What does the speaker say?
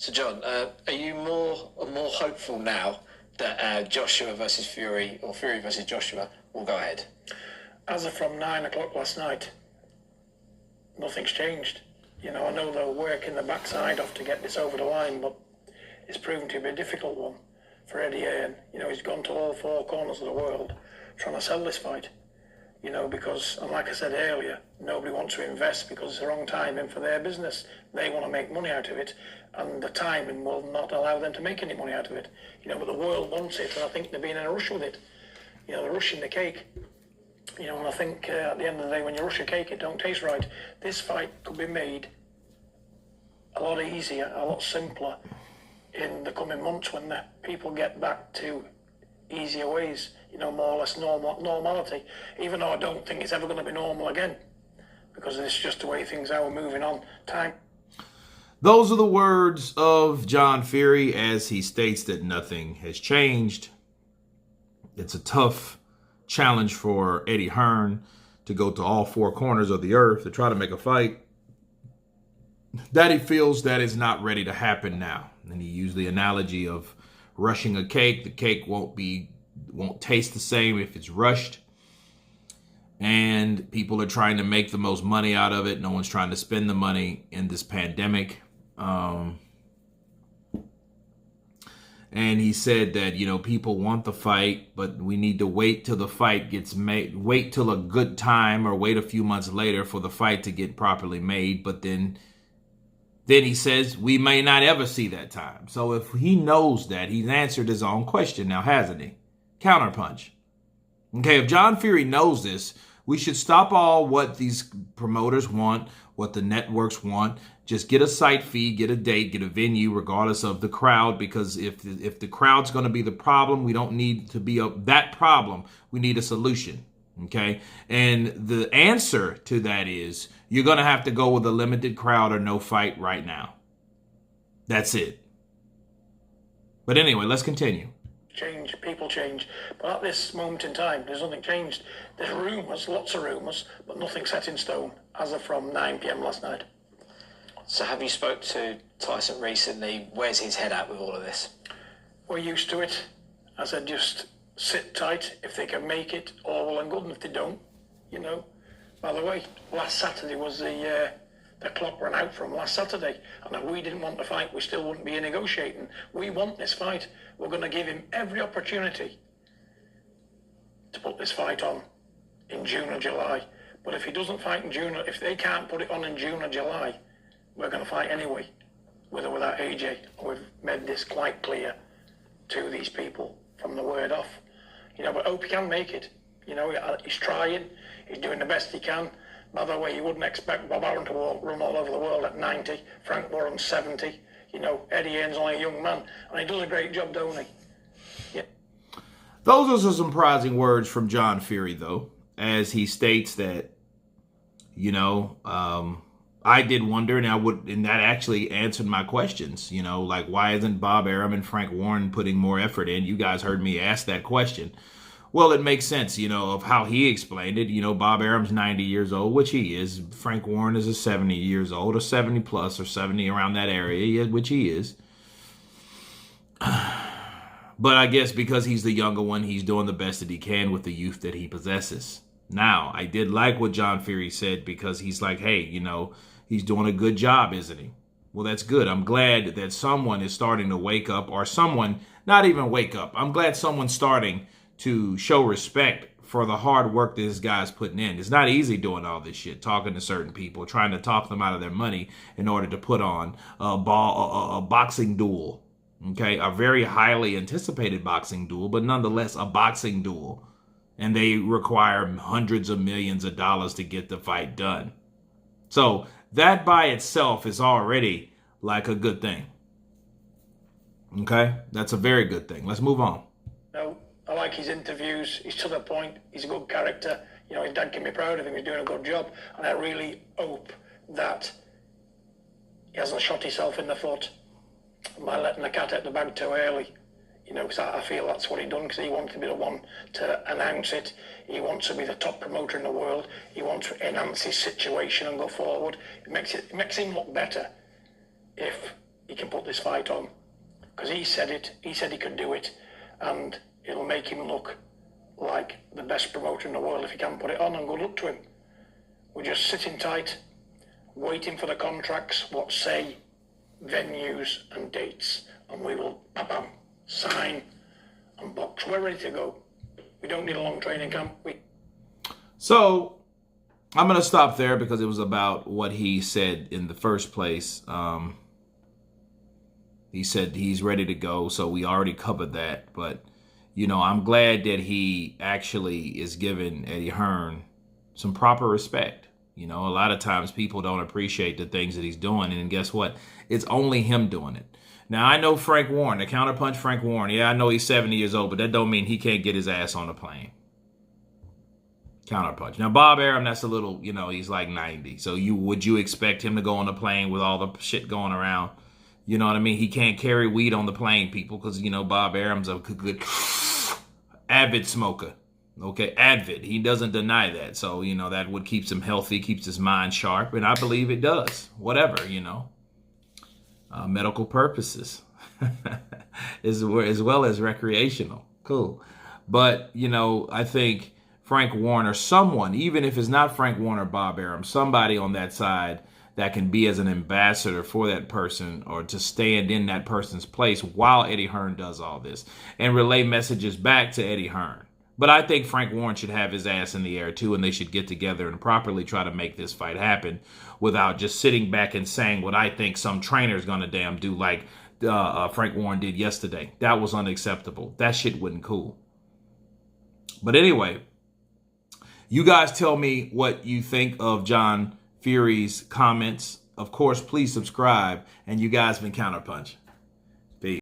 So, John, are you more hopeful now that Joshua versus Fury or Fury versus Joshua will go ahead? As of from 9 o'clock last night, nothing's changed. I know they're working the backside off to get this over the line, but it's proven to be a difficult one for Eddie Hearn. He's gone to all four corners of the world trying to sell this fight. Because, and like I said earlier, nobody wants to invest because it's the wrong timing for their business. They want to make money out of it, and the timing will not allow them to make any money out of it. But the world wants it, and I think they're being in a rush with it. They're rushing the cake. And I think at the end of the day, when you rush a cake, it don't taste right. This fight could be made a lot easier, a lot simpler in the coming months when the people get back to easier ways, more or less normality, even though I don't think it's ever going to be normal again, because it's just the way things are moving on. Time. Those are the words of John Fury as he states that nothing has changed. It's a tough challenge for Eddie Hearn to go to all four corners of the earth to try to make a fight that he feels that is not ready to happen now. And he used the analogy of rushing a cake. The cake won't taste the same if it's rushed. And people are trying to make the most money out of it. No one's trying to spend the money in this pandemic. And he said that, people want the fight, but we need to wait till the fight gets made, wait till a good time or wait a few months later for the fight to get properly made. But then he says we may not ever see that time. So if he knows that, he's answered his own question now, hasn't he? Counterpunch. Okay, if John Fury knows this, we should stop all what these promoters want, what the networks want. Just get a site fee, get a date, get a venue, regardless of the crowd. Because if the crowd's going to be the problem, we don't need to be that problem. We need a solution. Okay, and the answer to that is you're going to have to go with a limited crowd or no fight right now. That's it. But anyway, let's continue. Change, people change. But at this moment in time, there's nothing changed. There's rumours, lots of rumours, but nothing set in stone as of from 9 p.m. last night. So have you spoke to Tyson recently? Where's his head at with all of this? We're used to it. I said, just sit tight. If they can make it, all well and good. And if they don't, By the way, last Saturday was the clock ran out from last Saturday. And if we didn't want the fight, we still wouldn't be negotiating. We want this fight. We're going to give him every opportunity to put this fight on in June or July. But if he doesn't fight in June, if they can't put it on in June or July, we're going to fight anyway, with or without AJ. We've made this quite clear to these people from the word off. But hope he can make it. He's trying. He's doing the best he can. By the way, you wouldn't expect Bob Arum to run all over the world at 90. Frank Warren's 70. Eddie Hearn's only a young man. And he does a great job, don't he? Yeah. Those are some surprising words from John Fury, though, as he states that, I did wonder, and that actually answered my questions, like why isn't Bob Arum and Frank Warren putting more effort in? You guys heard me ask that question. Well, it makes sense, of how he explained it. Bob Arum's 90 years old, which he is. Frank Warren is a 70 years old, or 70 plus, or 70 around that area, which he is. But I guess because he's the younger one, he's doing the best that he can with the youth that he possesses. Now, I did like what John Fury said, because he's like, hey, he's doing a good job, isn't he? Well, that's good. I'm glad that someone is starting to wake up, or someone, not even wake up. I'm glad someone's starting to show respect for the hard work that this guy's putting in. It's not easy doing all this shit, talking to certain people, trying to talk them out of their money in order to put on a boxing duel. Okay, a very highly anticipated boxing duel, but nonetheless a boxing duel. And they require hundreds of millions of dollars to get the fight done. So that by itself is already like a good thing. Okay, that's a very good thing. Let's move on. I like his interviews. He's to the point. He's a good character. His dad can be proud of him. He's doing a good job. And I really hope that he hasn't shot himself in the foot by letting the cat out the bag too early. Because I feel that's what he done, because he wanted to be the one to announce it. He wants to be the top promoter in the world. He wants to enhance his situation and go forward. It makes him look better if he can put this fight on. Because he said it, he said he could do it, and it'll make him look like the best promoter in the world if he can put it on, and good luck to him. We're just sitting tight, waiting for the contracts, what say, venues and dates, and we will bam, sign and box. We're ready to go. We don't need a long training camp. So I'm going to stop there because it was about what he said in the first place. He said he's ready to go, so we already covered that. But, you know, I'm glad that he actually is giving Eddie Hearn some proper respect. You know, a lot of times people don't appreciate the things that he's doing, and guess what? It's only him doing it. Now, I know Frank Warren, the Counterpunch Frank Warren. Yeah, I know he's 70 years old, but that don't mean he can't get his ass on a plane. Counterpunch. Now, Bob Arum, that's a little, you know, he's like 90. So would you expect him to go on the plane with all the shit going around? You know what I mean? He can't carry weed on the plane, people, because, you know, Bob Arum's a good avid smoker. Okay, avid. He doesn't deny that. So, you know, that would keeps him healthy, keeps his mind sharp, and I believe it does. Whatever, you know. Medical purposes as well as recreational. Cool. But, you know, I think Frank Warren or someone, even if it's not Frank Warren or Bob Arum, somebody on that side that can be as an ambassador for that person or to stand in that person's place while Eddie Hearn does all this and relay messages back to Eddie Hearn. But I think Frank Warren should have his ass in the air too, and they should get together and properly try to make this fight happen without just sitting back and saying what I think some trainer's gonna damn do like Frank Warren did yesterday. That was unacceptable. That shit wasn't cool. But anyway, you guys tell me what you think of John Fury's comments. Of course, please subscribe, and you guys been Counterpunch.